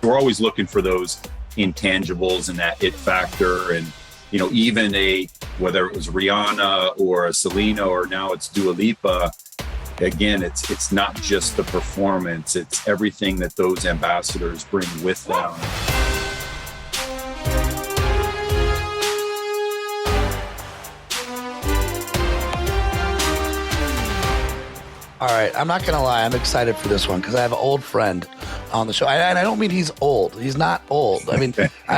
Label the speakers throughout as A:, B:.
A: we're always looking for those intangibles and that it factor. And, even whether it was Rihanna or a Selena or now it's Dua Lipa, again, it's not just the performance, it's everything that those ambassadors bring with them.
B: All right, I'm not gonna lie, I'm excited for this one because I have an old friend on the show, and I don't mean he's old. He's not old. I mean,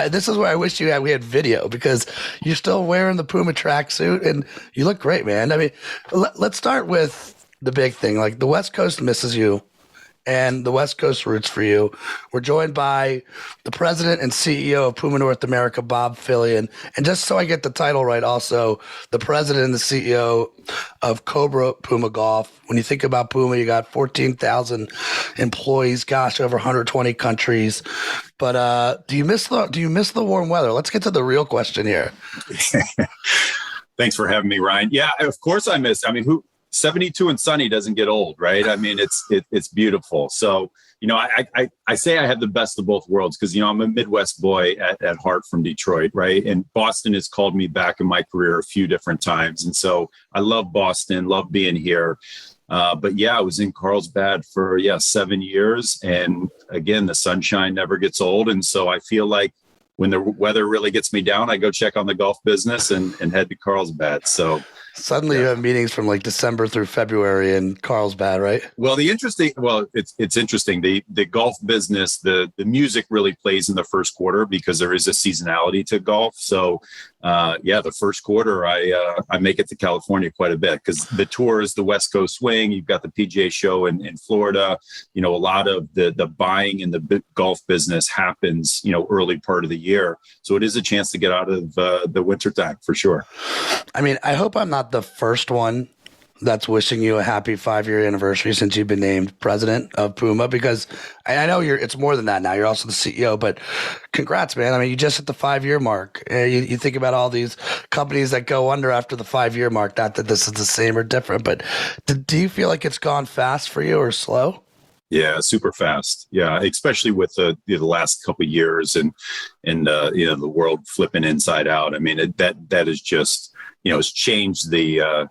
B: this is where I wish we had video because you're still wearing the Puma tracksuit and you look great, man. I mean, let's start with the big thing. Like the West Coast misses you, and the West Coast roots for you. We're joined by the president and CEO of Puma North America, Bob Philion. And just so I get the title right, also the president and the CEO of Cobra Puma Golf. When you think about Puma, you got 14,000 employees, gosh, over 120 countries. But do you miss the warm weather? Let's get to the real question here.
A: Thanks for having me, Ryan. Yeah, of course I miss. I mean, 72 and sunny doesn't get old, right? I mean, it's beautiful. So, I say I have the best of both worlds because, I'm a Midwest boy at heart from Detroit, right? And Boston has called me back in my career a few different times. And so I love Boston, love being here. But yeah, I was in Carlsbad for 7 years. And again, the sunshine never gets old. And so I feel like when the weather really gets me down, I go check on the golf business and head to Carlsbad. So
B: suddenly you have meetings from like December through February in Carlsbad, right?
A: Well, it's interesting. The golf business, the music really plays in the first quarter because there is a seasonality to golf. So the first quarter I make it to California quite a bit because the tour is the West Coast swing. You've got the PGA show in Florida. A lot of the buying in the golf business happens, early part of the year. So it is a chance to get out of the winter time for sure.
B: I mean, I hope I'm not the first one that's wishing you a happy 5-year anniversary since you've been named president of Puma, because I know it's more than that now. You're also the CEO, but congrats, man. I mean, you just hit the 5-year mark. You think about all these companies that go under after the 5-year mark, not that this is the same or different, but do you feel like it's gone fast for you or slow?
A: Yeah, super fast. Yeah, especially with the last couple of years and the world flipping inside out. I mean, that is just, it's changed the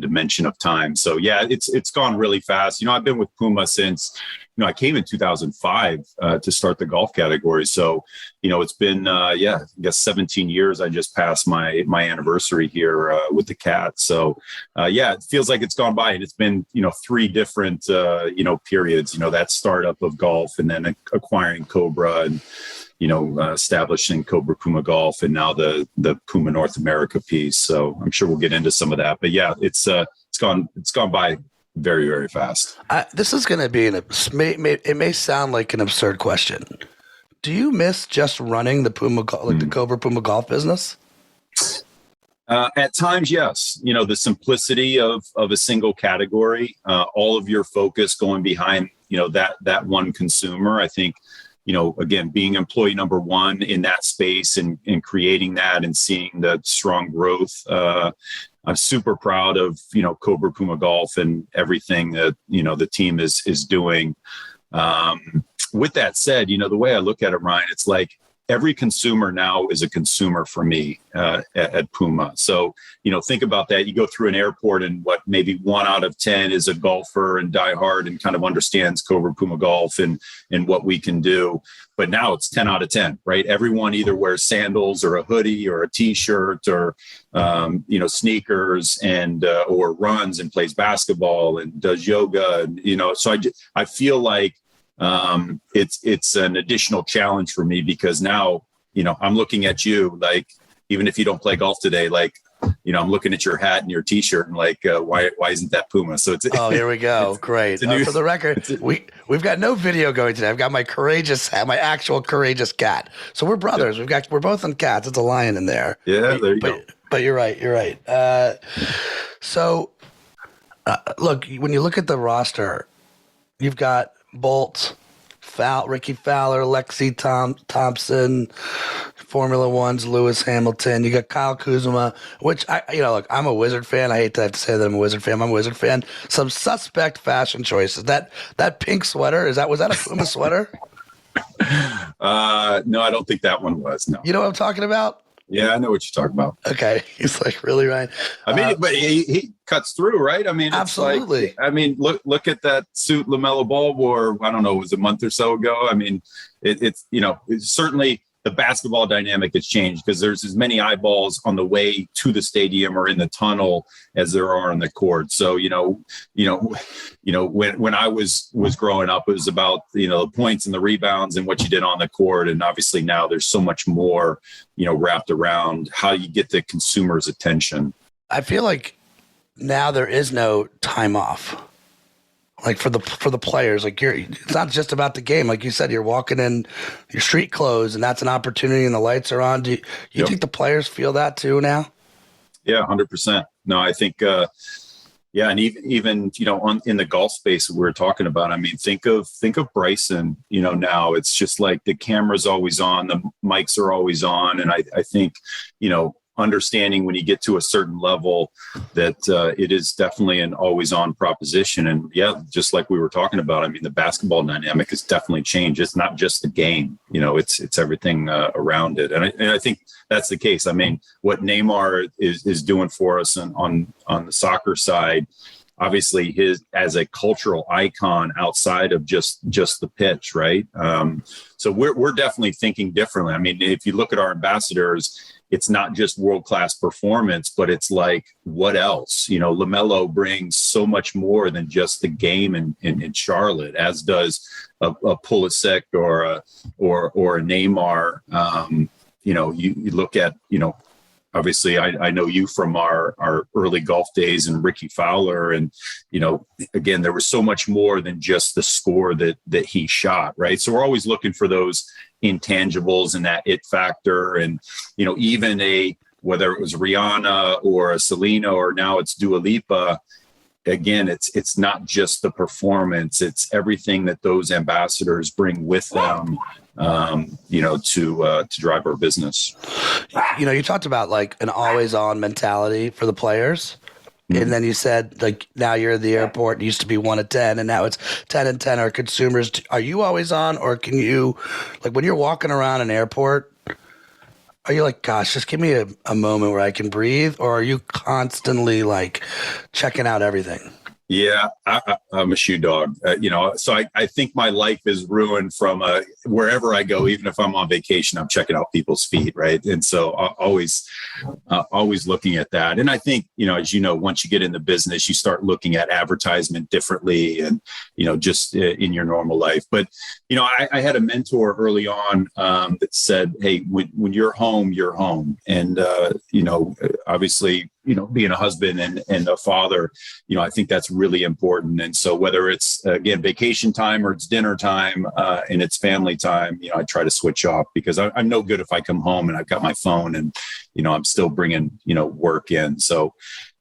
A: dimension of time. So yeah, it's gone really fast. I've been with Puma since, I came in 2005 to start the golf category. So, it's been, 17 years. I just passed my anniversary here with the cat. So, it feels like it's gone by, and it's been, 3 different, periods, that startup of golf and then acquiring Cobra and, establishing Cobra Puma Golf and now the Puma North America piece. So I'm sure we'll get into some of that, but yeah, it's gone by very, very fast.
B: This is going to be it may sound like an absurd question. Do you miss just running the the Cobra Puma Golf business?
A: At times, yes. The simplicity of a single category, all of your focus going behind, that one consumer. I think, again, being employee number one in that space and creating that and seeing the strong growth. I'm super proud of, Cobra Puma Golf and everything that, the team is doing. With that said, the way I look at it, Ryan, it's like every consumer now is a consumer for me at Puma. So, think about that. You go through an airport and maybe 1 out of 10 is a golfer and diehard and kind of understands Cobra Puma Golf and what we can do. But now it's 10 out of 10, right? Everyone either wears sandals or a hoodie or a t-shirt or, sneakers and, or runs and plays basketball and does yoga. And, so I feel like, it's an additional challenge for me because now, I'm looking at you, like, even if you don't play golf today, like, I'm looking at your hat and your t-shirt and like, why isn't that Puma? So
B: oh, here we go. Great. For the record, we've got no video going today. I've got my actual courageous cat. So we're brothers. Yeah. We're both on cats. It's a lion in there.
A: Yeah, there you go.
B: But you're right. Look, when you look at the roster, you've got Bolt, Ricky Fowler, Lexi Thompson, Formula One's Lewis Hamilton. You got Kyle Kuzma, which I'm a Wizard fan. I hate to have to say that I'm a Wizard fan. I'm a Wizard fan. Some suspect fashion choices. That pink sweater, was that a Puma sweater?
A: No, I don't think that one was. No.
B: You know what I'm talking about?
A: Yeah, I know what you're talking about.
B: Okay. He's like, really, Ryan?
A: I mean, but he cuts through, right? I mean, it's
B: absolutely.
A: like, I mean, look at that suit LaMelo Ball wore, I don't know, it was a month or so ago. I mean, it's certainly the basketball dynamic has changed because there's as many eyeballs on the way to the stadium or in the tunnel as there are on the court. So, when I was growing up, it was about, the points and the rebounds and what you did on the court. And obviously now there's so much more, wrapped around how you get the consumer's attention.
B: I feel like now there is no time off. Like for the players, like it's not just about the game. Like you said, you're walking in your street clothes and that's an opportunity and the lights are on. Do you think the players feel that too now?
A: Yeah, 100%. No, I think, and even in the golf space that we were talking about, I mean, think of Bryson, now it's just like the camera's always on, the mics are always on. And I think, understanding when you get to a certain level that it is definitely an always on proposition. And just like we were talking about, I mean, the basketball dynamic has definitely changed. It's not just the game, it's everything around it. And I think that's the case. I mean, what Neymar is doing for us on the soccer side, obviously his as a cultural icon outside of just the pitch, right? So we're definitely thinking differently. I mean, if you look at our ambassadors, it's not just world-class performance, but it's like, what else? LaMelo brings so much more than just the game in Charlotte, as does a Pulisic or a Neymar. You look at, obviously I know you from our early golf days and Ricky Fowler. And, again, there was so much more than just the score that he shot, right? So we're always looking for those intangibles and that it factor. And, even whether it was Rihanna or a Selena or now it's Dua Lipa, again, it's not just the performance, it's everything that those ambassadors bring with them, to drive our business.
B: You talked about like an always on mentality for the players. Mm-hmm. And then you said, like, now you're at the airport, it used to be 1 to 10, and now it's 10 and 10 are consumers. Are you always on, or can you, like, when you're walking around an airport, are you like, gosh, just give me a moment where I can breathe? Or are you constantly like checking out everything?
A: Yeah, I'm a shoe dog, so I think my life is ruined from wherever I go, even if I'm on vacation, I'm checking out people's feet. Right. And so always looking at that. And I think, as once you get in the business, you start looking at advertisement differently and, just in your normal life. But, I had a mentor early on that said, hey, when you're home, you're home. And, obviously, being a husband and a father, I think that's really important. And so whether it's, again, vacation time or it's dinner time and it's family time, I try to switch off because I'm no good if I come home and I've got my phone and, I'm still bringing, work in. So,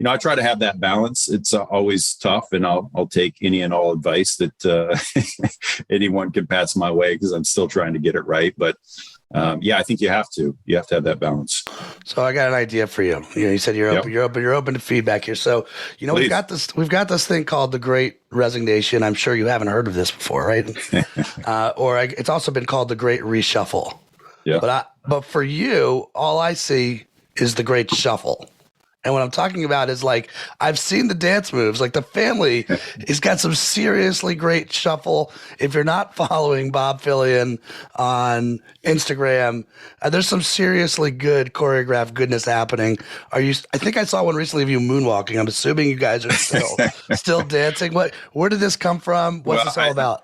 A: I try to have that balance. It's always tough, and I'll take any and all advice that anyone can pass my way because I'm still trying to get it right. But I think you have to have that balance.
B: So I got an idea for you. You said you're open to feedback here. So, we've got this thing called the Great Resignation. I'm sure you haven't heard of this before, right? It's also been called the Great Reshuffle. Yeah. But for you, all I see is the Great Shuffle. And what I'm talking about is, like, I've seen the dance moves. Like, the family has got some seriously great shuffle. If you're not following Bob Philion on Instagram, there's some seriously good choreographed goodness happening. I think I saw one recently of you moonwalking. I'm assuming you guys are still dancing. Where did this come from? What's this all about?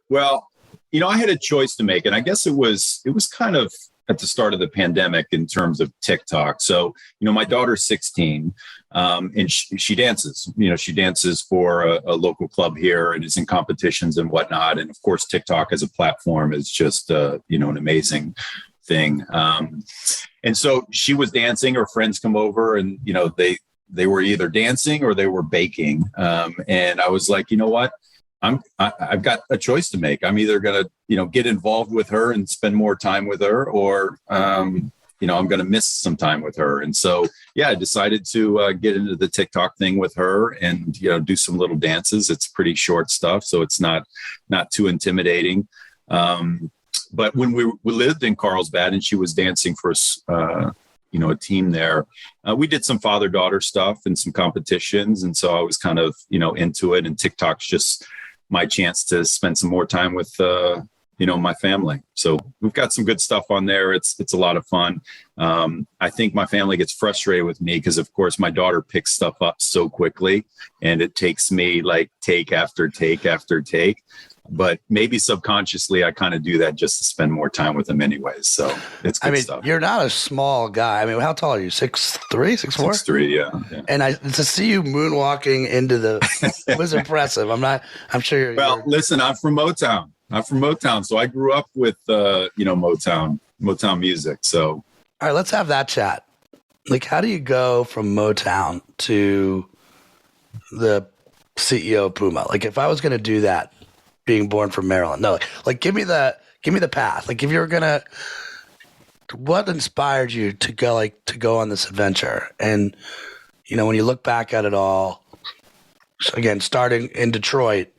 A: Well, I had a choice to make, and I guess it was kind of at the start of the pandemic in terms of TikTok. So, my daughter's 16 and she dances, she dances for a local club here and is in competitions and whatnot. And of course, TikTok as a platform is just, an amazing thing. And so she was dancing, her friends come over and, they were either dancing or they were baking. And I was like, you know what? I've got a choice to make. I'm either going to, get involved with her and spend more time with her, or, I'm going to miss some time with her. And so, I decided to get into the TikTok thing with her and, do some little dances. It's pretty short stuff, so it's not too intimidating. But when we lived in Carlsbad and she was dancing for a team there, we did some father-daughter stuff and some competitions. And so I was kind of, into it. And TikTok's just my chance to spend some more time with, my family. So we've got some good stuff on there. It's a lot of fun. I think my family gets frustrated with me because, of course, my daughter picks stuff up so quickly and it takes me like take after take after take. But maybe subconsciously, I kind of do that just to spend more time with them anyways. So it's good stuff.
B: You're not a small guy. I mean, how tall are you? 6'3", 6'4"?
A: 6'3", yeah.
B: And to see you moonwalking into it was impressive. I'm sure you're.
A: Well, listen, I'm from Motown. So I grew up with, Motown music. So.
B: All right, let's have that chat. Like, how do you go from Motown to the CEO of PUMA? Like, if I was going to do that, being born from Maryland, no, like give me the path. Like, if you were gonna, what inspired you to go on this adventure? And when you look back at it all, again, starting in Detroit,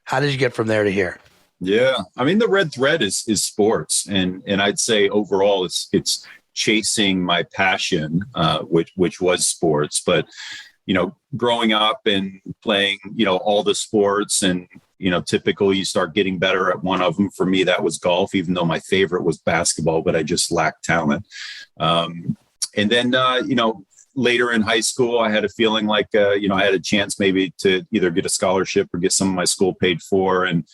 B: how did you get from there to here?
A: Yeah, I mean, the red thread is sports, and I'd say overall it's chasing my passion, which was sports. But growing up and playing, all the sports and typical, you start getting better at one of them. For me, that was golf, even though my favorite was basketball, but I just lacked talent. And then, later in high school, I had a feeling like, I had a chance maybe to either get a scholarship or get some of my school paid for. And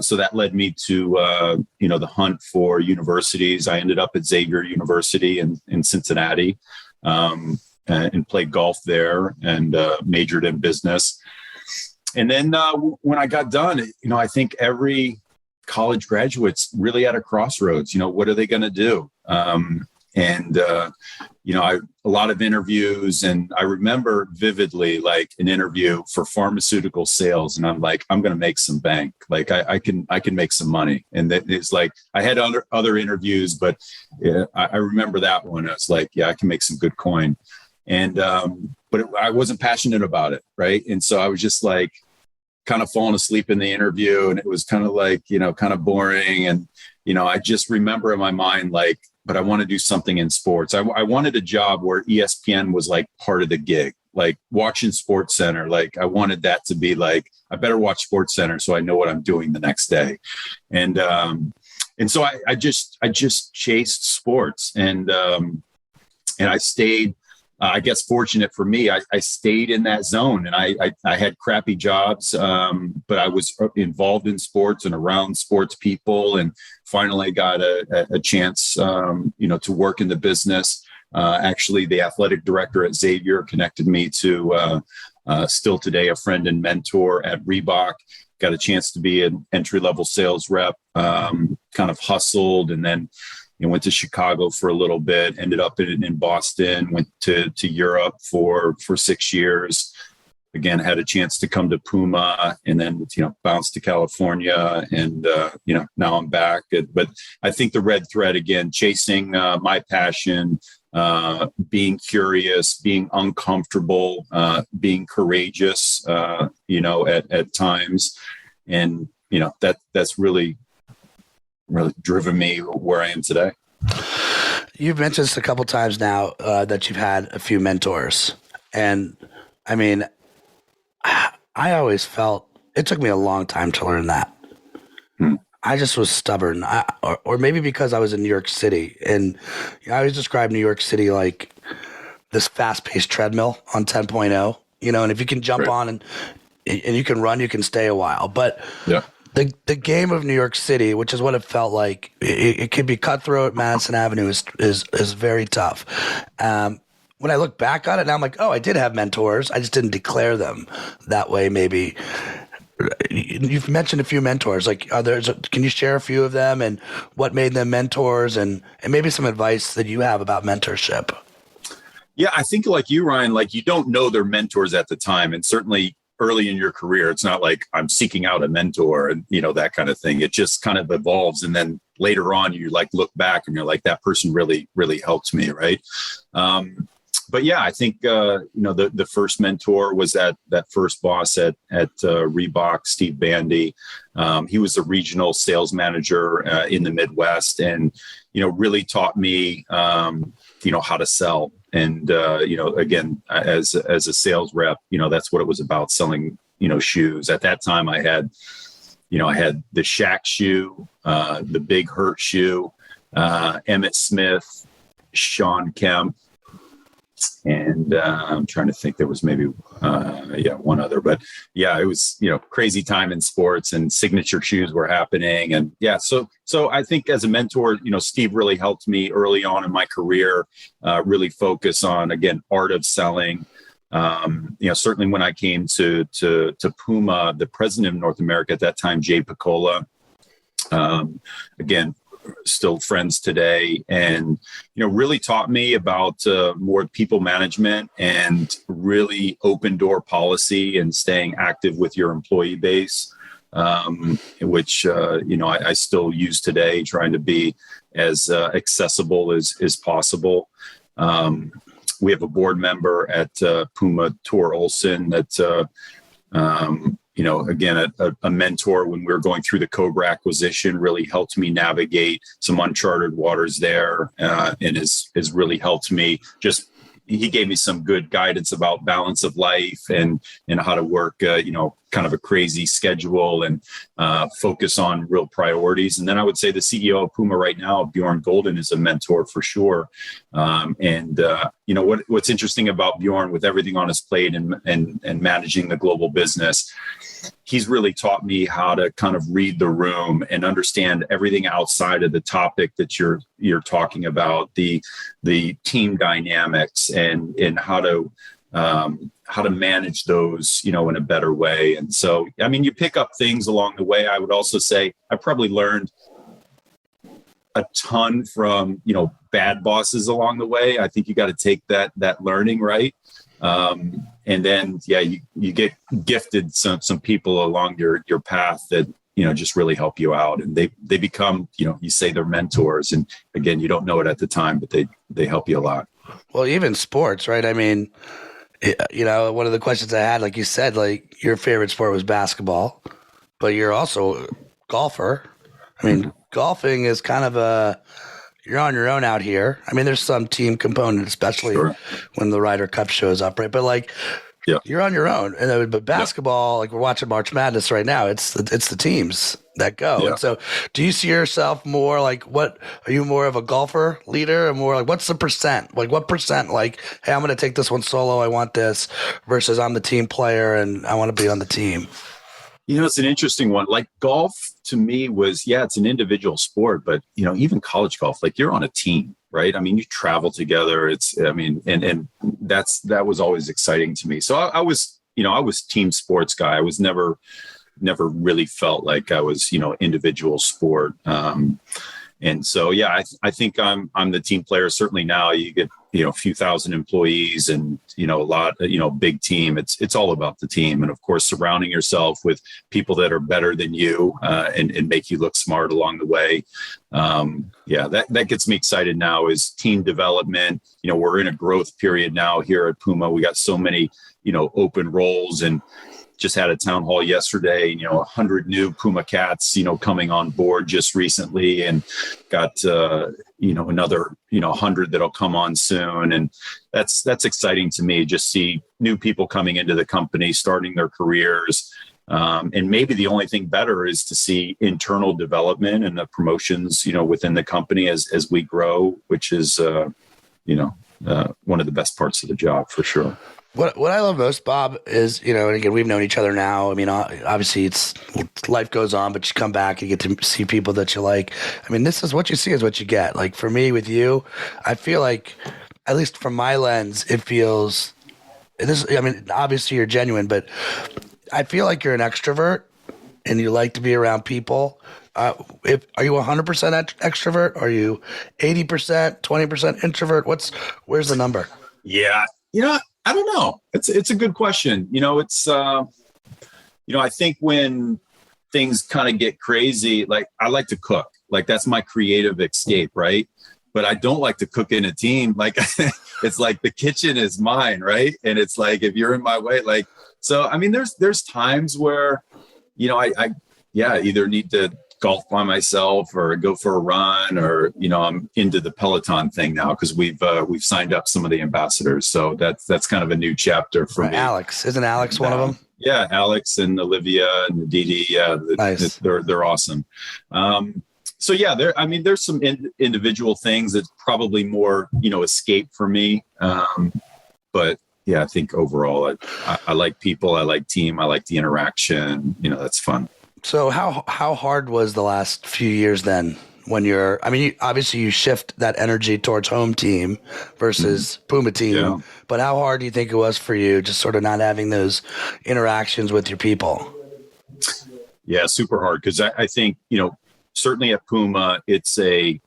A: so that led me to, the hunt for universities. I ended up at Xavier University in Cincinnati and played golf there and majored in business. And then when I got done, I think every college graduate's really at a crossroads. What are they going to do? A lot of interviews, and I remember vividly like an interview for pharmaceutical sales, and I'm like, I'm going to make some bank. Like I can make some money. And it's like I had other interviews, but I remember that one. I was like, yeah, I can make some good coin. And but I wasn't passionate about it, right? And so I was just like kind of falling asleep in the interview, and it was kind of like, kind of boring. And, I just remember in my mind, like, but I want to do something in sports. I wanted a job where ESPN was like part of the gig, like watching Sports Center. Like I wanted that to be like, I better watch Sports Center so I know what I'm doing the next day. And so I just chased sports, and I stayed. I guess fortunate for me, I stayed in that zone, and I had crappy jobs, but I was involved in sports and around sports people, and finally got a chance, to work in the business. Actually, the athletic director at Xavier connected me to still today a friend and mentor at Reebok. Got a chance to be an entry-level sales rep, kind of hustled, and then went to Chicago for a little bit, ended up in Boston, went to Europe for 6 years. Again, had a chance to come to PUMA, and then, bounced to California, and, now I'm back. But I think the red thread, again, chasing my passion, being curious, being uncomfortable, being courageous, at times. And, that's really driven me where I am today.
B: You've mentioned this a couple times now, that you've had a few mentors. And I mean, I always felt it took me a long time to learn that. I just was stubborn, or maybe because I was in New York City, and I always describe New York City like this fast-paced treadmill on 10.0, and if you can jump on and you can run, you can stay a while. But yeah. The game of New York City, which is what it felt like, it could be cutthroat. Madison Avenue is very tough. When I look back on it now, I'm like, oh, I did have mentors. I just didn't declare them that way. Maybe you've mentioned a few mentors. Like, can you share a few of them and what made them mentors, and maybe some advice that you have about mentorship?
A: Yeah, I think like you, Ryan, like you don't know their mentors at the time, and certainly early in your career, it's not like I'm seeking out a mentor and, that kind of thing. It just kind of evolves. And then later on, you like look back and you're like, that person really, really helped me. Right. but yeah, I think, the first mentor was that first boss at Reebok, Steve Bandy. He was a regional sales manager in the Midwest, and, really taught me, how to sell. And, again, as a sales rep, that's what it was about, selling, shoes. At that time I had the Shaq shoe, the Big Hurt shoe, Emmett Smith, Sean Kemp, and I'm trying to think, there was maybe one other, but yeah, it was crazy time in sports, and signature shoes were happening. And yeah, so I think as a mentor, Steve really helped me early on in my career, really focus on, again, art of selling. Certainly when I came to PUMA, the president of North America at that time, Jay Picola, again, still friends today, and really taught me about more people management and really open door policy and staying active with your employee base, which I still use today, trying to be as accessible as possible. We have a board member at PUMA, Tor Olson, that again, a mentor when we were going through the Cobra acquisition, really helped me navigate some uncharted waters there, and has really helped me. He gave me some good guidance about balance of life and how to work, kind of a crazy schedule and focus on real priorities. And then I would say the CEO of PUMA right now, Bjorn Golden, is a mentor for sure. What's interesting about Bjorn, with everything on his plate and managing the global business, he's really taught me how to kind of read the room and understand everything outside of the topic that you're talking about, the team dynamics and how to manage those, in a better way. And so, I mean, you pick up things along the way. I would also say I probably learned a ton from, bad bosses along the way. I think you got to take that learning, right? And then, you get gifted some people along your path that, just really help you out, and they become, you say they're mentors. And again, you don't know it at the time, but they help you a lot.
B: Well, even sports, right? I mean, one of the questions I had, like you said, like your favorite sport was basketball, but you're also a golfer. I mean, golfing is kind of you're on your own out here. I mean, there's some team component, especially when the Ryder Cup shows up, right? But you're on your own. But basketball, like we're watching March Madness right now, it's the teams that go. Yeah. And so do you see yourself more like, are you more of a golfer leader, or more like, what's the percent? Like what percent, like, hey, I'm going to take this one solo, I want this, versus I'm the team player and I want to be on the team?
A: It's an interesting one. Like golf to me was, it's an individual sport, but even college golf, like you're on a team, right? I mean, you travel together. And that was always exciting to me. So I was team sports guy. I was never really felt like I was, individual sport. And so, I think I'm the team player. Certainly now you get, a few thousand employees and, a lot, big team. It's all about the team. And of course, surrounding yourself with people that are better than you and make you look smart along the way. That gets me excited now is team development. We're in a growth period now here at PUMA. We got so many, open roles, and just had a town hall yesterday, 100 new PUMA cats, coming on board just recently, and got, another, 100 that'll come on soon. And that's exciting to me. Just see new people coming into the company, starting their careers. And maybe the only thing better is to see internal development and the promotions, within the company as we grow, which is, one of the best parts of the job for sure.
B: What I love most, Bob, is, and again, we've known each other now. I mean, obviously life goes on, but you come back and you get to see people that you like. I mean, this is what you see is what you get. Like for me with you, I feel like, at least from my lens, it feels obviously you're genuine, but I feel like you're an extrovert and you like to be around people. Are you 100% extrovert? Are you 80%, 20% introvert? Where's the number?
A: Yeah. I don't know. It's a good question. I think when things kind of get crazy, like I like to cook, like that's my creative escape. Right. but I don't like to cook in a team. Like it's like the kitchen is mine, right? And it's like if you're in my way, like so. I mean, there's times where, I either need to golf by myself or go for a run, or I'm into the Peloton thing now because we've signed up some of the ambassadors. So that's kind of a new chapter for me.
B: Alex, isn't Alex one of them?
A: Yeah, Alex and Olivia and Didi. Yeah,
B: nice.
A: They're awesome. So yeah, there's some individual things that's probably more, escape for me. But yeah, I think overall, I like people, I like team, I like the interaction. That's fun.
B: So how hard was the last few years then? When obviously you shift that energy towards home team versus PUMA team, but how hard do you think it was for you just sort of not having those interactions with your people?
A: Yeah, super hard. Cause I think, certainly at PUMA, it's a,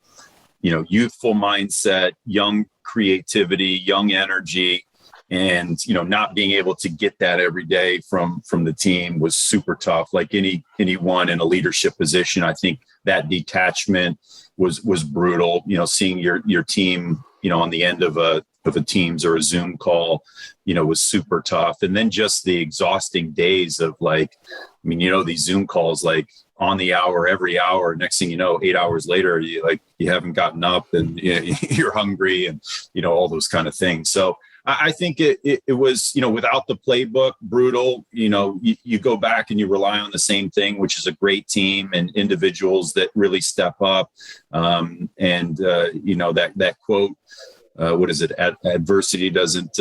A: youthful mindset, young creativity, young energy, and, not being able to get that every day from the team was super tough. Like anyone in a leadership position, I think that detachment was brutal. Seeing your team, on the end of a Teams or a Zoom call, was super tough. And then just the exhausting days of these Zoom calls, like on the hour, every hour, next thing you know, 8 hours later, you haven't gotten up and you're hungry and, all those kind of things. So I think it was, without the playbook, brutal. You go back and you rely on the same thing, which is a great team and individuals that really step up. That quote, what is it? Adversity doesn't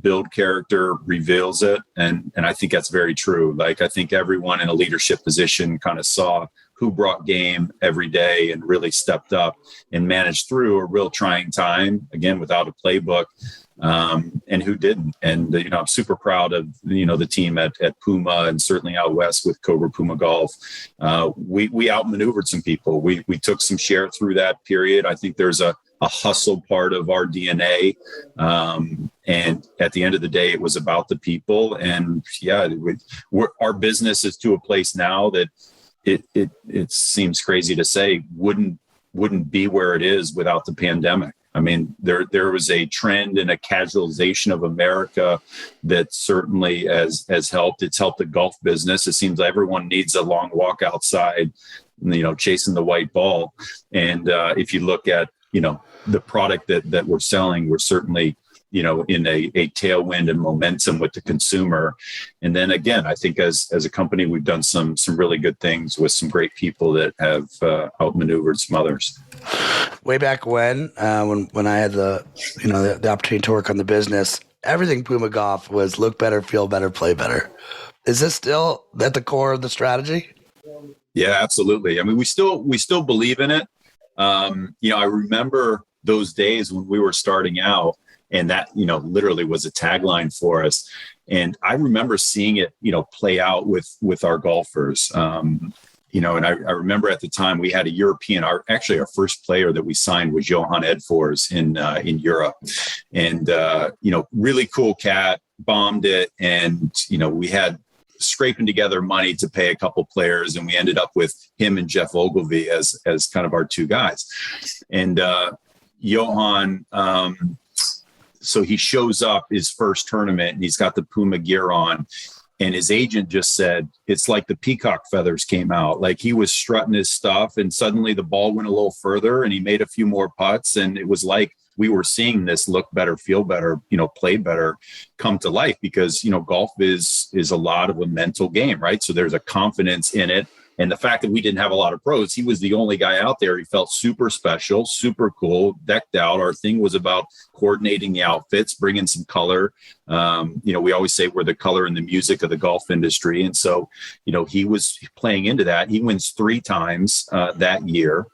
A: build character, reveals it. And I think that's very true. Like, I think everyone in a leadership position kind of saw who brought game every day and really stepped up and managed through a real trying time, again, without a playbook. And who didn't. And, I'm super proud of, the team at PUMA and certainly out west with Cobra Puma Golf. We outmaneuvered some people. We took some share through that period. I think there's a hustle part of our DNA. And at the end of the day, it was about the people. And our business is to a place now that it seems crazy to say wouldn't be where it is without the pandemic. I mean, there was a trend and a casualization of America that certainly has helped. It's helped the golf business. It seems like everyone needs a long walk outside, chasing the white ball. And if you look at, the product that we're selling, we're certainly, in a tailwind and momentum with the consumer. And then again, I think as a company, we've done some really good things with some great people that have outmaneuvered some others.
B: Way back when I had the opportunity to work on the business, everything PUMA Golf was look better, feel better, play better. Is this still at the core of the strategy?
A: Yeah, absolutely. I mean, we still believe in it. I remember those days when we were starting out, and that, literally was a tagline for us. And I remember seeing it, play out with our golfers. And I remember at the time we had a European, our first player that we signed was Johan Edfors in Europe. And, really cool cat, bombed it. And, we had scraping together money to pay a couple players. And we ended up with him and Jeff Ogilvy as kind of our two guys. And Johan, so he shows up his first tournament and he's got the PUMA gear on. And his agent just said, it's like the peacock feathers came out. Like he was strutting his stuff and suddenly the ball went a little further and he made a few more putts. And it was like we were seeing this look better, feel better, play better come to life because, golf is a lot of a mental game, right? So there's a confidence in it. And the fact that we didn't have a lot of pros, he was the only guy out there. He felt super special, super cool, decked out. Our thing was about coordinating the outfits, bringing some color. We always say we're the color and the music of the golf industry. And so, he was playing into that. He wins 3 times that year.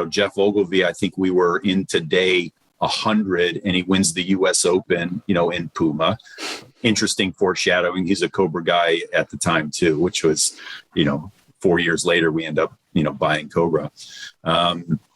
A: Jeff Ogilvy, I think we were in today 100 and he wins the US Open, in PUMA. Interesting foreshadowing. He's a Cobra guy at the time too, which was, 4 years later, we end up, buying Cobra.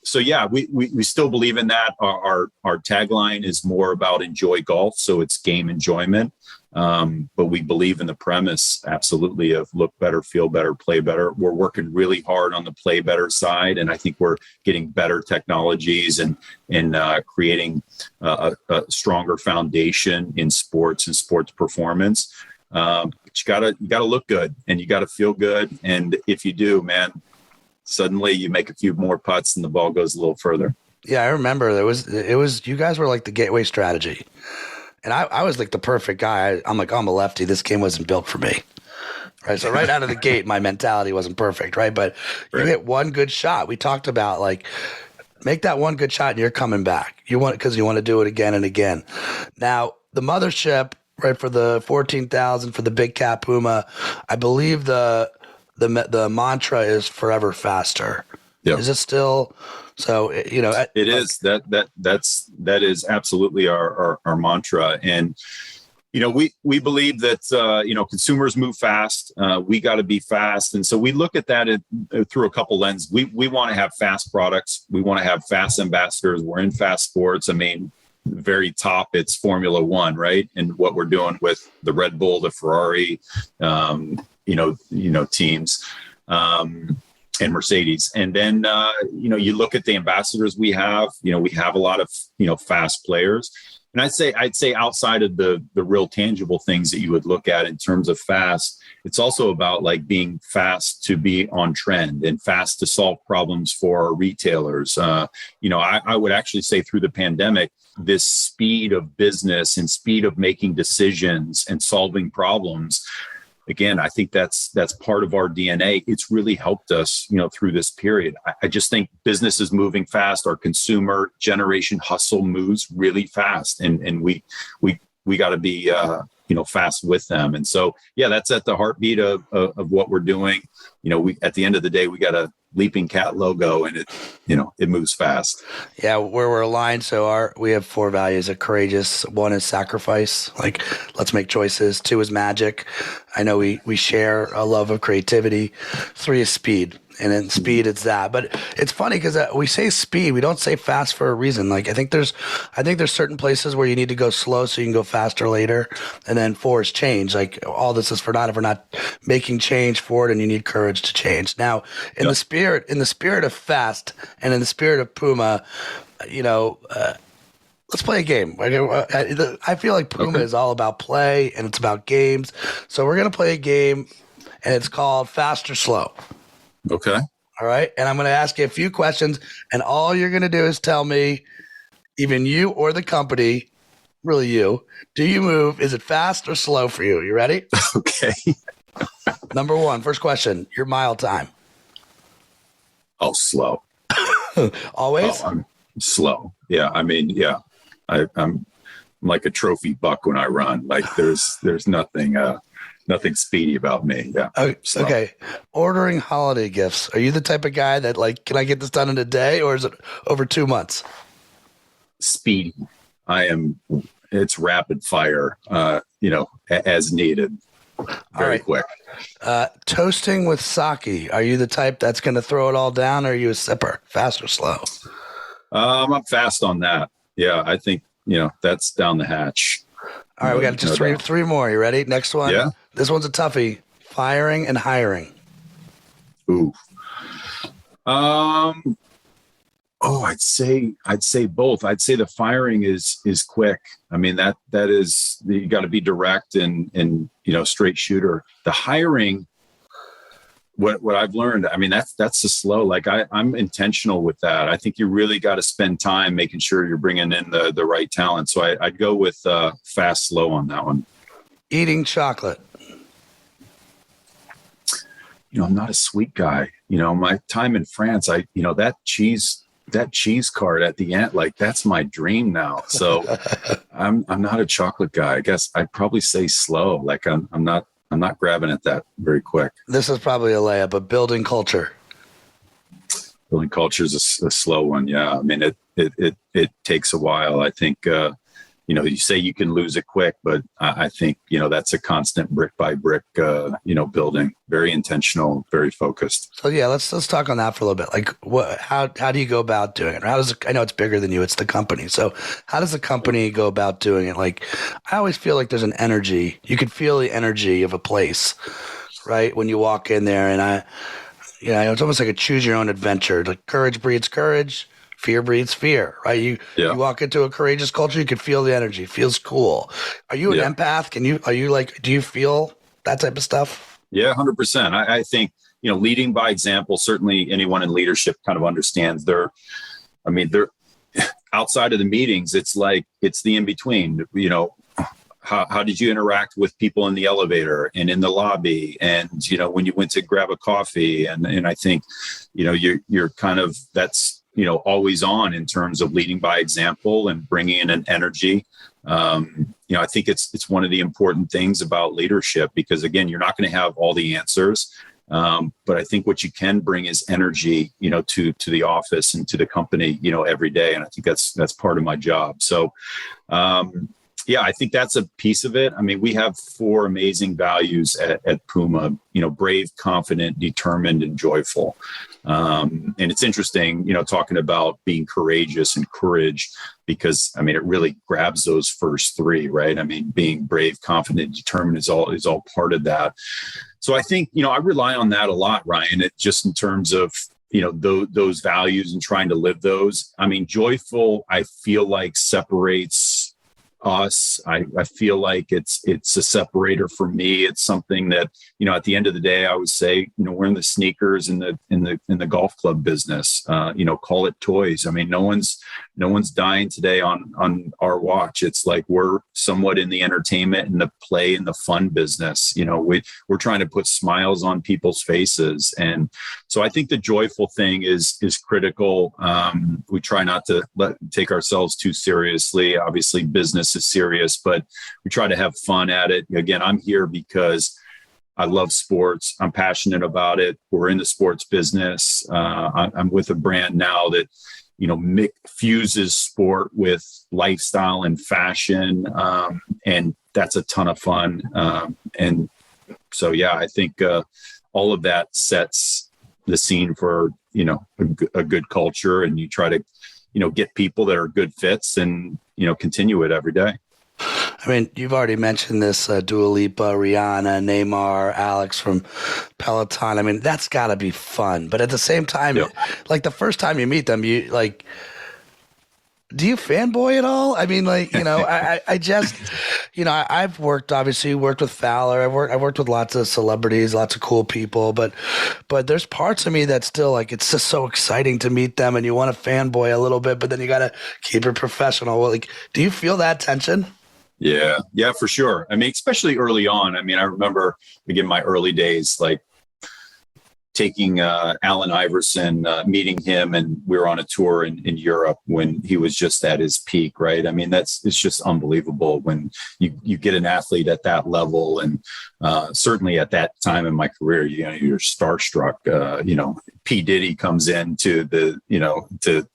A: So yeah, we still believe in that. Our tagline is more about enjoy golf. So it's game enjoyment. But we believe in the premise, absolutely, of look better, feel better, play better. We're working really hard on the play better side, and I think we're getting better technologies and creating a stronger foundation in sports and sports performance. But you gotta look good, and you gotta feel good, and if you do, man, suddenly you make a few more putts and the ball goes a little further.
B: Yeah, I remember it was you guys were like the gateway strategy. And I was like the perfect guy. I'm like, oh, I'm a lefty. This game wasn't built for me. Right. So right out of the gate, my mentality wasn't perfect. Right. But you hit one good shot. We talked about like make that one good shot and you're coming back. You want because you want to do it again and again. Now, the mothership, right, for the 14,000 for the big cat PUMA, I believe the mantra is forever faster. Yep. Is it still? So, you know,
A: it is that is absolutely our mantra. And, you know, we believe that, you know, consumers move fast. We got to be fast. And so we look at that through a couple lenses. We want to have fast products. We want to have fast ambassadors. We're in fast sports. I mean, very top, it's Formula One, right? And what we're doing with the Red Bull, the Ferrari, you know, teams. And Mercedes. And then, you know, you look at the ambassadors we have, you know, we have a lot of, you know, fast players. And I'd say outside of the real tangible things that you would look at in terms of fast, it's also about like being fast to be on trend and fast to solve problems for our retailers. You know, I would actually say through the pandemic, this speed of business and speed of making decisions and solving problems, again, I think that's part of our DNA. It's really helped us, you know, through this period. I just think business is moving fast. Our consumer generation hustle moves really fast, and we got to be, you know, fast with them. And so, yeah, that's at the heartbeat of what we're doing. You know, at the end of the day, we got a leaping cat logo, and it moves fast.
B: Yeah, where we're aligned. So we have 4 values: a courageous. 1 is sacrifice, like let's make choices. 2 is magic. I know we share a love of creativity. 3 is speed. And in speed, it's that. But it's funny because we say speed, we don't say fast for a reason. Like I think there's certain places where you need to go slow so you can go faster later. And then 4 is change. Like all this is for not if we're not making change for it, and you need courage to change. Now, in the spirit of fast and in the spirit of PUMA, you know. Let's play a game. I feel like PUMA is all about play and it's about games. So we're gonna play a game, and it's called Fast or Slow.
A: Okay.
B: All right. And I'm going to ask you a few questions, and all you're going to do is tell me, even you or the company, really you, do you move? Is it fast or slow for you? You ready?
A: Okay.
B: Number 1, first question, your mile time.
A: Oh, slow.
B: Always?
A: Oh, I'm slow. Yeah. I mean, yeah, I'm like a trophy buck when I run. Like there's nothing speedy about me. Yeah.
B: Okay. Ordering holiday gifts. Are you the type of guy that like, can I get this done in a day, or is it over 2 months?
A: Speedy. It's rapid fire, you know, as needed. Very quick.
B: Toasting with sake. Are you the type that's going to throw it all down, or are you a sipper? Fast or slow?
A: I'm fast on that. Yeah. I think, you know, that's down the hatch.
B: All right, we got just three more. You ready? Next one.
A: Yeah.
B: This one's a toughie. Firing and hiring.
A: Ooh. I'd say both. I'd say the firing is quick. I mean, that is, you got to be direct and you know, straight shooter. The hiring, what I've learned, I mean, that's the slow. Like I'm intentional with that. I think you really got to spend time making sure you're bringing in the right talent. So I'd go with fast, slow on that one.
B: Eating chocolate.
A: You know, I'm not a sweet guy. You know, my time in France, that cheese card at the end, like that's my dream now. So I'm not a chocolate guy. I guess I'd probably say slow. Like I'm not grabbing at that very quick.
B: This is probably a layup, but building culture.
A: Building culture is a slow one. Yeah. I mean, it takes a while. I think, you say you can lose it quick, but I think, that's a constant brick by brick, building, very intentional, very focused.
B: So yeah, let's talk on that for a little bit. Like how do you go about doing it? I know it's bigger than you, it's the company. So how does the company go about doing it? Like, I always feel like there's an energy. You can feel the energy of a place, right? When you walk in there, and it's almost like a choose your own adventure. Like courage breeds courage. Fear breeds fear, right? You walk into a courageous culture, you can feel the energy. It feels cool. Are you an empath? Do you feel that type of stuff?
A: Yeah, 100%. I think, leading by example, certainly anyone in leadership kind of understands they're outside of the meetings. It's like, it's the in-between, how did you interact with people in the elevator and in the lobby? And, when you went to grab a coffee, and I think, you're kind of, that's, always on in terms of leading by example and bringing in an energy. I think it's one of the important things about leadership, because again, you're not going to have all the answers. But I think what you can bring is energy, to the office and to the company, every day. And I think that's part of my job. So, I think that's a piece of it. I mean, we have 4 amazing values at PUMA, brave, confident, determined, and joyful. And it's interesting, talking about being courageous and courage, because it really grabs those first 3, right? I mean, being brave, confident, determined is all part of that. So I think, I rely on that a lot, Ryan, just in terms of, those values and trying to live those. I mean, joyful, I feel like separates us. I feel like it's a separator for me. It's something that, at the end of the day, I would say, we're in the sneakers in the golf club business. Call it toys. I mean, no one's dying today on our watch. It's like we're somewhat in the entertainment and the play and the fun business. We're trying to put smiles on people's faces, and so I think the joyful thing is critical. We try not to take ourselves too seriously. Obviously, business is serious, but we try to have fun at it. Again, I'm here because I love sports. I'm passionate about it. We're in the sports business. I'm with a brand now that, fuses sport with lifestyle and fashion. And that's a ton of fun. And so, I think all of that sets the scene for, a good culture, and you try to, get people that are good fits and, continue it every day.
B: I mean, you've already mentioned this, Dua Lipa, Rihanna, Neymar, Alex from Peloton. I mean, that's got to be fun. But at the same time, like the first time you meet them, you like, do you fanboy at all? I mean, like, I just, I've worked with Fowler. I've worked with lots of celebrities, lots of cool people, but there's parts of me that still like, it's just so exciting to meet them, and you want to fanboy a little bit, but then you got to keep it professional. Well, like, do you feel that tension?
A: Yeah, for sure. I mean, especially early on. I mean, I remember again, my early days, like taking Allen Iverson, meeting him, and we were on a tour in Europe when he was just at his peak, right? I mean, it's just unbelievable when you get an athlete at that level, and certainly at that time in my career, you're starstruck. P. Diddy comes in to the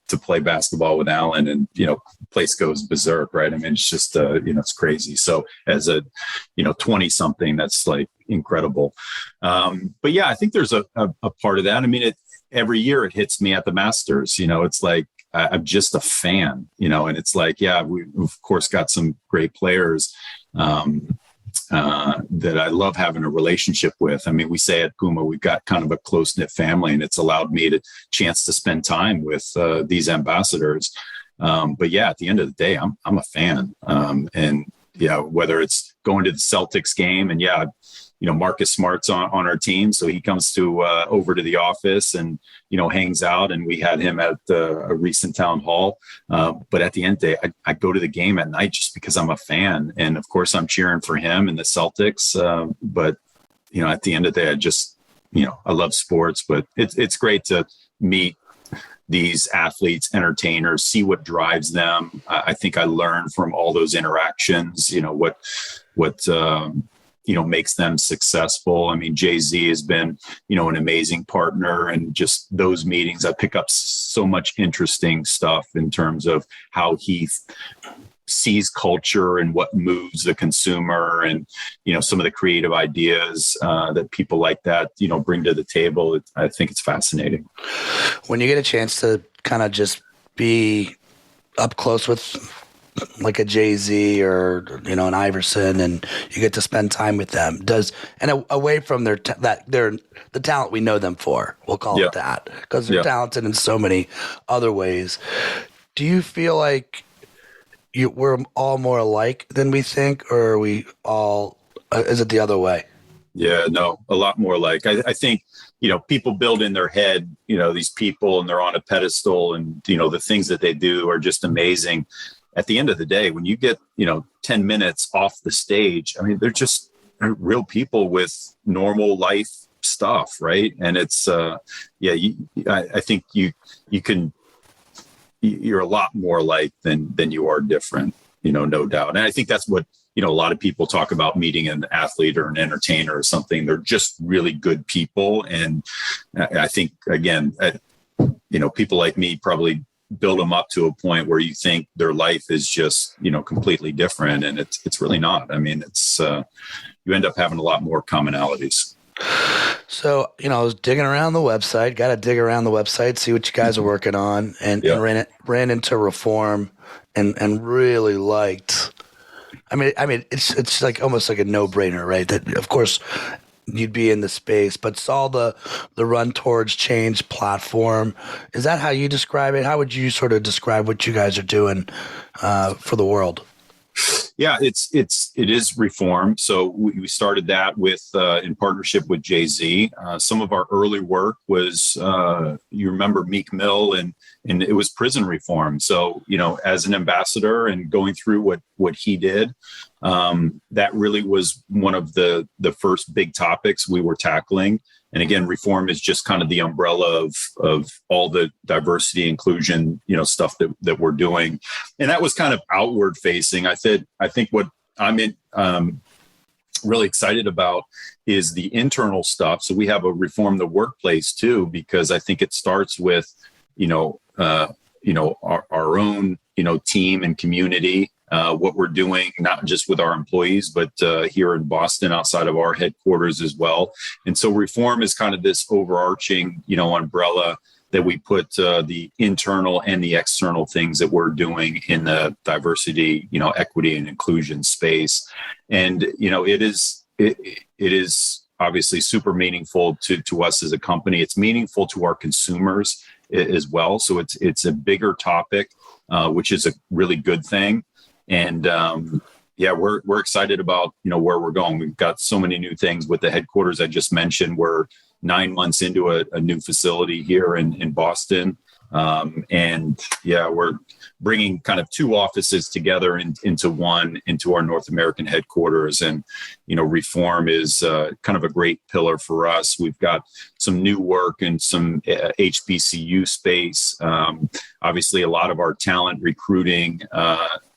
A: to play basketball with Allen, and place goes berserk, right? I mean, it's just it's crazy. So as a 20 something, that's like incredible. But I think there's a part of that. I mean, every year it hits me at the Masters. It's like I'm just a fan, and it's like, we of course got some great players that I love having a relationship with. I mean, we say at PUMA, we've got kind of a close-knit family, and it's allowed me the chance to spend time with these ambassadors. But at the end of the day, I'm a fan. And whether it's going to the Celtics game, and Marcus Smart's on our team, so he comes to over to the office and hangs out, and we had him at a recent town hall. But at the end of the day, I go to the game at night just because I'm a fan, and of course I'm cheering for him and the Celtics. But at the end of the day, I just I love sports, but it's great to meet these athletes, entertainers, see what drives them. I think I learn from all those interactions. What makes them successful. I mean, Jay-Z has been, an amazing partner, and just those meetings, I pick up so much interesting stuff in terms of how he sees culture and what moves the consumer, and some of the creative ideas that people like that bring to the table. I think it's fascinating.
B: When you get a chance to kind of just be up close with like a Jay-Z or an Iverson, and you get to spend time with them, away from they're the talent we know them for, we'll call it that, because they're talented in so many other ways. Do you feel like we're all more alike than we think, or are we all is it the other way?
A: Yeah, no, a lot more alike. I think people build in their head these people, and they're on a pedestal, and the things that they do are just amazing. At the end of the day, when you get 10 minutes off the stage, I mean, they're just real people with normal life stuff, right? And it's I think you're a lot more alike than you are different, no doubt. And I think that's what a lot of people talk about meeting an athlete or an entertainer or something. They're just really good people. And I think, again, people like me probably build them up to a point where you think their life is just, completely different. And it's really not. I mean, it's, you end up having a lot more commonalities.
B: So, I was digging around the website, got to dig around the website, see what you guys are working on, and ran into Reform and really liked. I mean, it's like almost like a no-brainer, right? That of course you'd be in the space, but saw the Run Towards Change platform. Is that how you describe it? How would you sort of describe what you guys are doing for the world?
A: Yeah, it is Reform. So we started that with in partnership with Jay-Z. Some of our early work was you remember Meek Mill, and it was prison reform. So as an ambassador and going through what he did, that really was one of the first big topics we were tackling. And again, Reform is just kind of the umbrella of all the diversity, inclusion, stuff that we're doing. And that was kind of outward facing. I think what I'm really excited about is the internal stuff. So we have a Reform the Workplace too, because I think it starts with, our own, team and community. What we're doing, not just with our employees, but here in Boston, outside of our headquarters as well. And so Reform is kind of this overarching, umbrella that we put the internal and the external things that we're doing in the diversity, equity and inclusion space. And, it is obviously super meaningful to us as a company. It's meaningful to our consumers as well. So it's a bigger topic, which is a really good thing. And we're excited about where we're going. We've got so many new things with the headquarters I just mentioned. We're 9 months into a new facility here in Boston, we're bringing kind of two offices together into one, into our North American headquarters. And Reform is kind of a great pillar for us. We've got some new work and some HBCU space. Obviously, a lot of our talent recruiting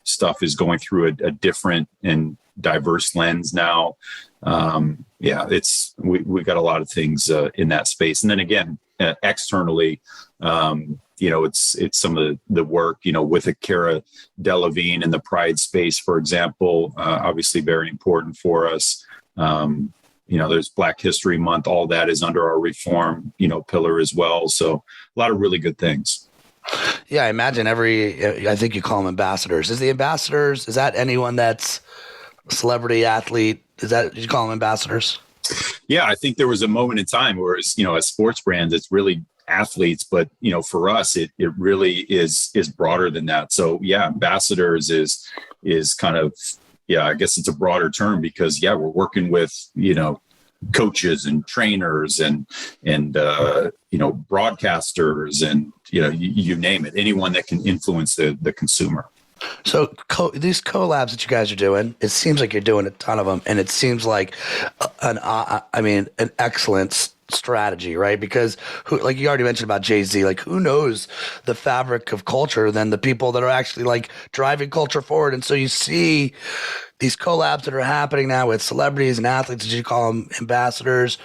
A: stuff is going through a different and diverse lens now. We've got a lot of things in that space. And then again, externally, it's some of the work, with a Cara Delevingne in the Pride space, for example, obviously very important for us. There's Black History Month, all that is under our Reform, pillar as well. So a lot of really good things.
B: Yeah, I imagine I think you call them ambassadors. Is that anyone that's a celebrity athlete? Did you call them ambassadors?
A: Yeah, I think there was a moment in time where it's, as sports brands, it's really athletes, but for us, it really is broader than that. So yeah, ambassadors is kind of, I guess it's a broader term because we're working with, coaches and trainers and broadcasters and you name it, anyone that can influence the consumer.
B: So these collabs that you guys are doing, it seems like you're doing a ton of them, and it seems like an excellent strategy, right? Because like you already mentioned about Jay-Z, like who knows the fabric of culture than the people that are actually like driving culture forward. And so you see these collabs that are happening now with celebrities and athletes, as you call them, ambassadors.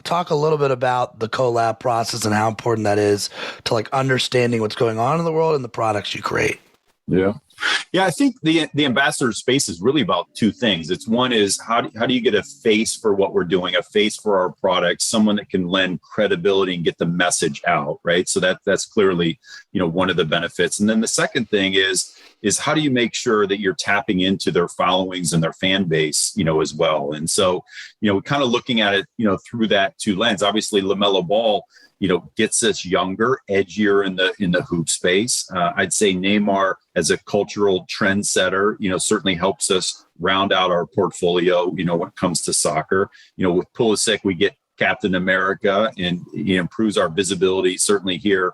B: Talk a little bit about the collab process and how important that is to like understanding what's going on in the world and the products you create.
A: Yeah. Yeah, I think the ambassador space is really about two things. It's one is how do you get a face for what we're doing, a face for our products, someone that can lend credibility and get the message out, right? So that's clearly, one of the benefits. And then the second thing is how do you make sure that you're tapping into their followings and their fan base, as well. And so, kind of looking at it, through that two lens. Obviously, LaMelo Ball, gets us younger, edgier in the hoop space. I'd say Neymar as a cultural trendsetter, certainly helps us round out our portfolio, when it comes to soccer. With Pulisic, we get Captain America, and he improves our visibility, certainly here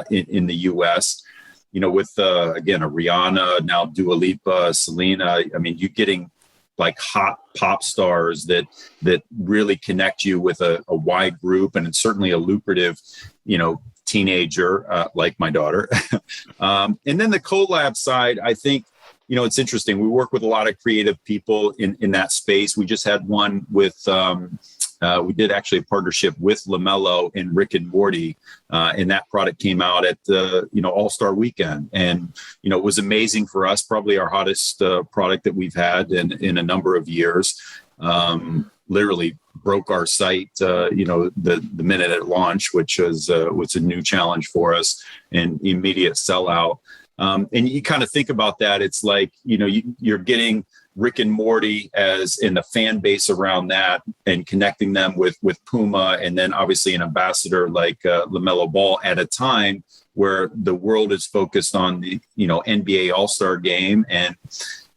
A: in the U.S. With again, a Rihanna, now Dua Lipa, Selena. I mean, you're getting like hot pop stars that really connect you with a wide group, and it's certainly a lucrative, teenager like my daughter. And then the collab side, I think, it's interesting. We work with a lot of creative people in that space. We just had one with we did actually a partnership with LaMelo and Rick and Morty, and that product came out at the All-Star Weekend, and it was amazing for us. Probably our hottest product that we've had in a number of years. Literally broke our site, the minute at launch, which was a new challenge for us, and immediate sellout. And you kind of think about that. It's like, you're getting Rick and Morty as in the fan base around that, and connecting them with PUMA, and then obviously an ambassador like LaMelo Ball at a time where the world is focused on the NBA All-Star game. And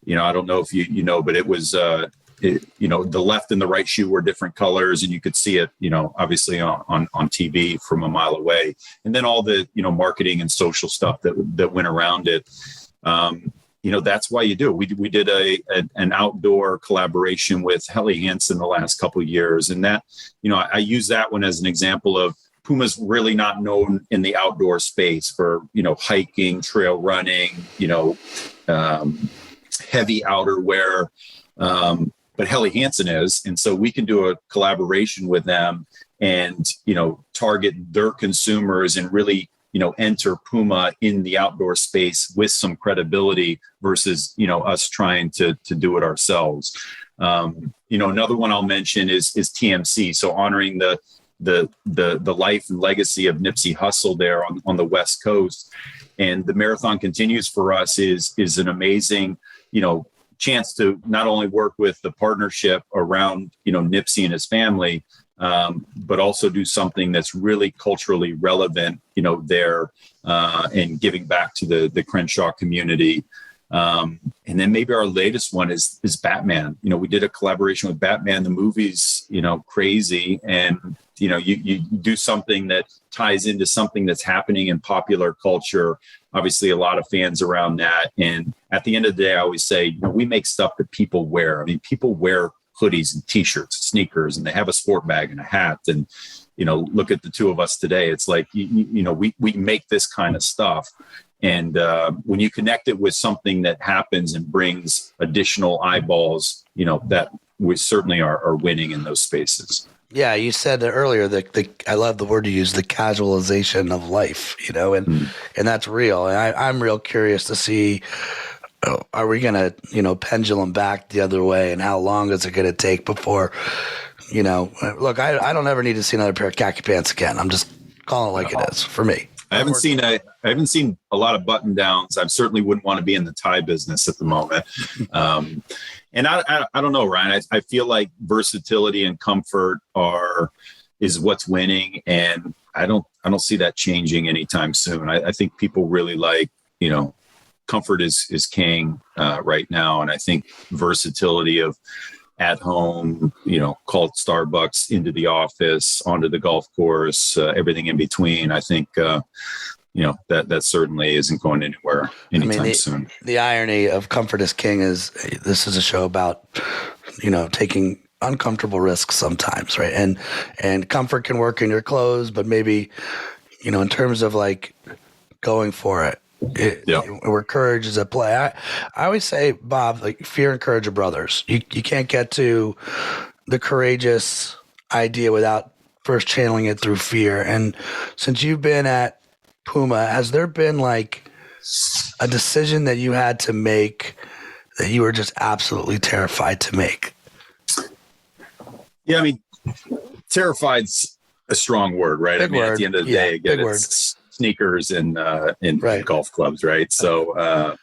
A: I don't know if but it was the left and the right shoe were different colors, and you could see it obviously on TV from a mile away. And then all the marketing and social stuff that went around it. That's why you do it. We did an outdoor collaboration with Helly Hansen the last couple of years. And that, I use that one as an example of PUMA's really not known in the outdoor space for, hiking, trail running, heavy outerwear. But Helly Hansen is. And so we can do a collaboration with them and, target their consumers and really, enter PUMA in the outdoor space with some credibility versus, us trying to do it ourselves. Another one I'll mention is TMC. So honoring the life and legacy of Nipsey Hussle there on the West Coast. And the Marathon Continues for us is an amazing, chance to not only work with the partnership around, Nipsey and his family, but also do something that's really culturally relevant, there, and giving back to the Crenshaw community. And then maybe our latest one is Batman. We did a collaboration with Batman. The movie's, crazy. And, you do something that ties into something that's happening in popular culture. Obviously, a lot of fans around that. And at the end of the day, I always say, we make stuff that people wear. I mean, people wear hoodies and T-shirts, and sneakers, and they have a sport bag and a hat. And, look at the two of us today. It's like, we make this kind of stuff. And when you connect it with something that happens and brings additional eyeballs, that we certainly are winning in those spaces.
B: Yeah, you said earlier that I love the word you use, the casualization of life, and that's real. And I'm real curious to see, are we going to, pendulum back the other way, and how long is it going to take before, look, I don't ever need to see another pair of khaki pants again. I'm just calling it like it is for me.
A: I haven't seen a lot of button downs. I certainly wouldn't want to be in the tie business at the moment. And I don't know, Ryan. I feel like versatility and comfort is what's winning, and I don't see that changing anytime soon. I think people really like, comfort is king right now, and I think versatility of at home, call it Starbucks, into the office, onto the golf course, everything in between. I think that certainly isn't going anywhere anytime soon.
B: The irony of comfort is king is this is a show about, taking uncomfortable risks sometimes, right? And comfort can work in your clothes, but maybe, in terms of like going for it, where courage is at play. I always say, Bob, like fear and courage are brothers. You can't get to the courageous idea without first channeling it through fear. And since you've been at PUMA, has there been like a decision that you had to make that you were just absolutely terrified to make?
A: Yeah, I mean, terrified's a strong word, right?
B: Big
A: I mean,
B: word.
A: at the end of the day, again,
B: big
A: it's sneakers and
B: Right.
A: golf clubs, right? So,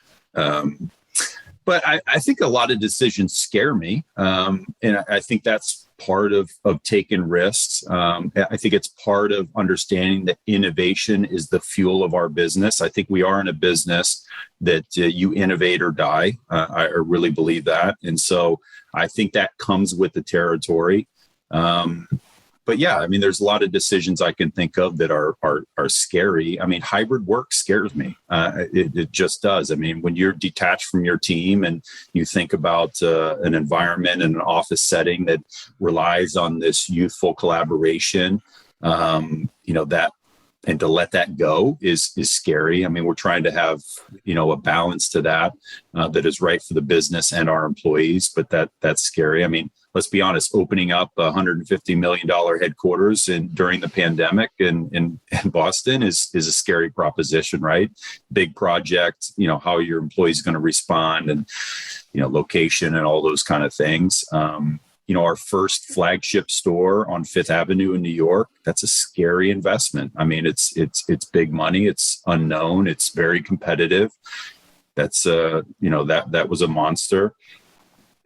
A: but I think a lot of decisions scare me, and I think that's part of taking risks. I think it's part of understanding that innovation is the fuel of our business. I think we are in a business that you innovate or die. I really believe that, and so I think that comes with the territory. But yeah, I mean, there's a lot of decisions I can think of that are scary. I mean, hybrid work scares me. It just does. I mean, when you're detached from your team and you think about an environment and an office setting that relies on this youthful collaboration, that, and to let that go is scary. I mean, we're trying to have, a balance to that that is right for the business and our employees, but that's scary. I mean, let's be honest, opening up $150 million headquarters during the pandemic in Boston is a scary proposition, right? Big project, how your employees going to respond and, location and all those kind of things. Our first flagship store on Fifth Avenue in New York, that's a scary investment. I mean, it's big money. It's unknown. It's very competitive. That's, that was a monster.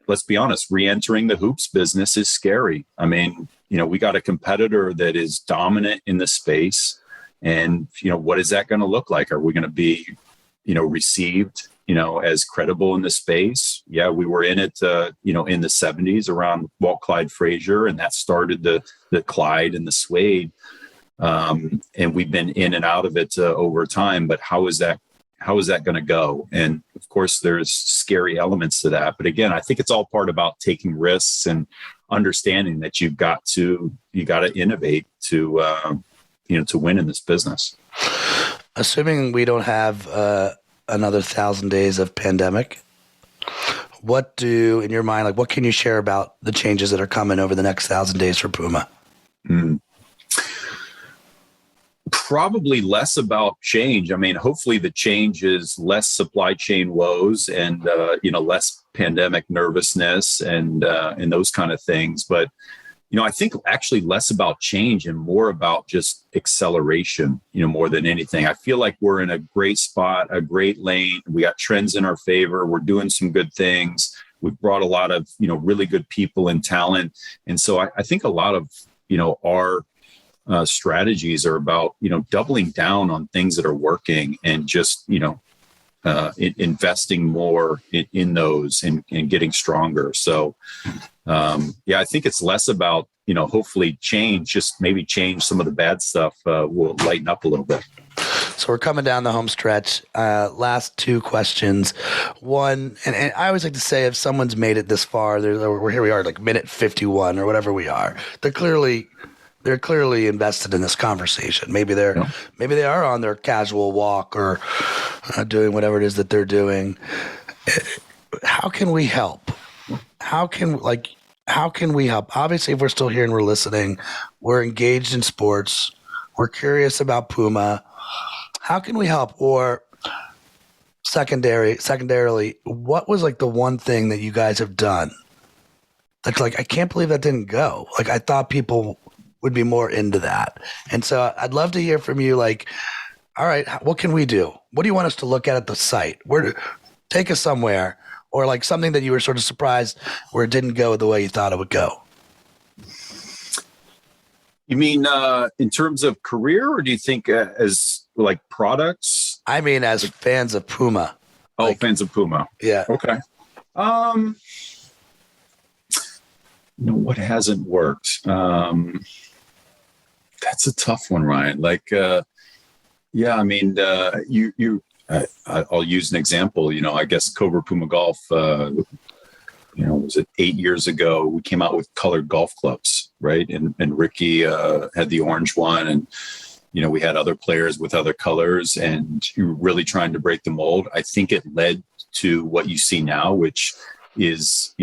A: Let's be honest, re-entering the hoops business is scary. I mean, we got a competitor that is dominant in the space. And, what is that going to look like? Are we going to be, received, as credible in the space? Yeah, we were in it, in the 70s around Walt Clyde Frazier, and that started the Clyde and the Suede. And we've been in and out of it over time. But how is that going to go? And of course, there's scary elements to that. But again, I think it's all part about taking risks and understanding that you got to innovate to win in this business.
B: Assuming we don't have another 1,000 days of pandemic, in your mind, what can you share about the changes that are coming over the next 1,000 days for PUMA?
A: Probably less about change. I mean, hopefully the change is less supply chain woes and, less pandemic nervousness and those kind of things. But, I think actually less about change and more about just acceleration, more than anything. I feel like we're in a great spot, a great lane. We got trends in our favor. We're doing some good things. We've brought a lot of, really good people and talent. And so I think a lot of, our strategies are about, doubling down on things that are working and just, investing more in those and getting stronger. So, I think it's less about, hopefully change, just maybe change some of the bad stuff will lighten up a little bit.
B: So we're coming down the home stretch. Last two questions. One, and I always like to say, if someone's made it this far, here we are, like minute 51 or whatever we are. They're clearly invested in this conversation. Maybe they are on their casual walk or doing whatever it is that they're doing. How can we help? How can we help? Obviously, if we're still here and we're listening, we're engaged in sports. We're curious about PUMA. How can we help? Or secondarily, what was the one thing that you guys have done? Like I can't believe that didn't go. I thought people would be more into that. And so I'd love to hear from you. All right, what can we do? What do you want us to look at the site? Take us somewhere, or something that you were sort of surprised where it didn't go the way you thought it would go.
A: You mean in terms of career, or do you think as products?
B: I mean, as fans of PUMA.
A: Oh, fans of PUMA.
B: Yeah.
A: Okay. What hasn't worked? That's a tough one, Ryan. I mean, I'll use an example. I guess Cobra Puma Golf. Was it 8 years ago? We came out with colored golf clubs, right? And Ricky had the orange one, and we had other players with other colors, and you were really trying to break the mold. I think it led to what you see now, which is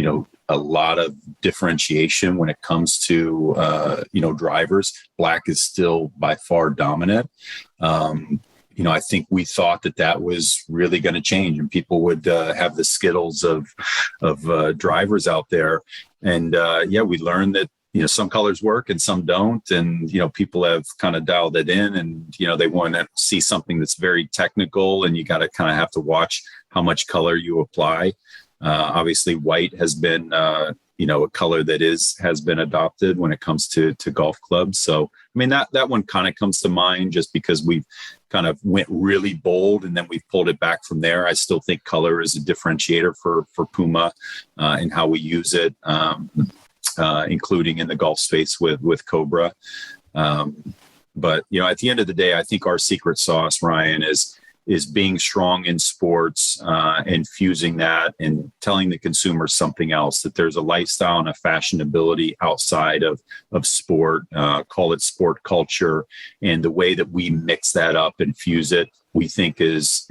A: a lot of differentiation when it comes to drivers. Black is still by far dominant. I think we thought that was really going to change, and people would have the skittles of drivers out there. And we learned that some colors work and some don't, and people have kind of dialed it in, and they want to see something that's very technical, and you got to kind of have to watch how much color you apply. Obviously, white has been a color that has been adopted when it comes to golf clubs. So I mean that one kind of comes to mind just because we've kind of went really bold and then we've pulled it back from there. I still think color is a differentiator for PUMA and how we use it, including in the golf space with Cobra. But at the end of the day, I think our secret sauce, Ryan, is being strong in sports and fusing that and telling the consumer something else, that there's a lifestyle and a fashionability outside of sport, call it sport culture. And the way that we mix that up and fuse it, we think is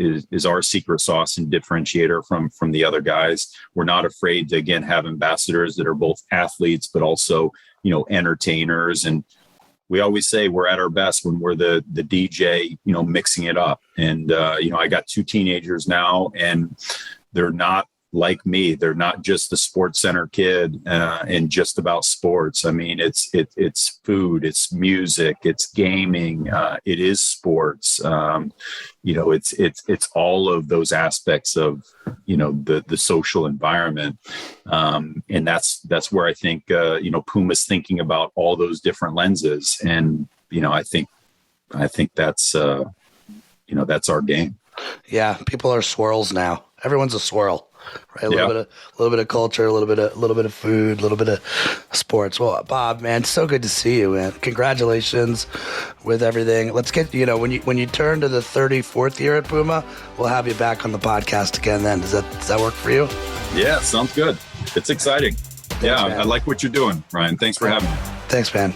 A: our secret sauce and differentiator from the other guys. We're not afraid to, again, have ambassadors that are both athletes, but also, entertainers. And we always say we're at our best when we're the DJ, mixing it up. And, I got 2 teenagers now, and they're not like me. They're not just the Sports Center kid and just about sports. I mean, it's food, it's music, it's gaming, it is sports. It's all of those aspects of, the social environment. And that's where I think, Puma's thinking about all those different lenses. And, I think that's, that's our game.
B: Yeah. People are swirls now. Everyone's a swirl. Right, a little bit of culture, a little bit of food, a little bit of sports. Well, Bob, man, it's so good to see you, man. Congratulations with everything. Let's get when you turn to the 34th year at PUMA, we'll have you back on the podcast again. Then does that work for you?
A: Yeah, sounds good. It's exciting. Thanks, man. I like what you're doing, Ryan. Thanks for having me.
B: Thanks, man.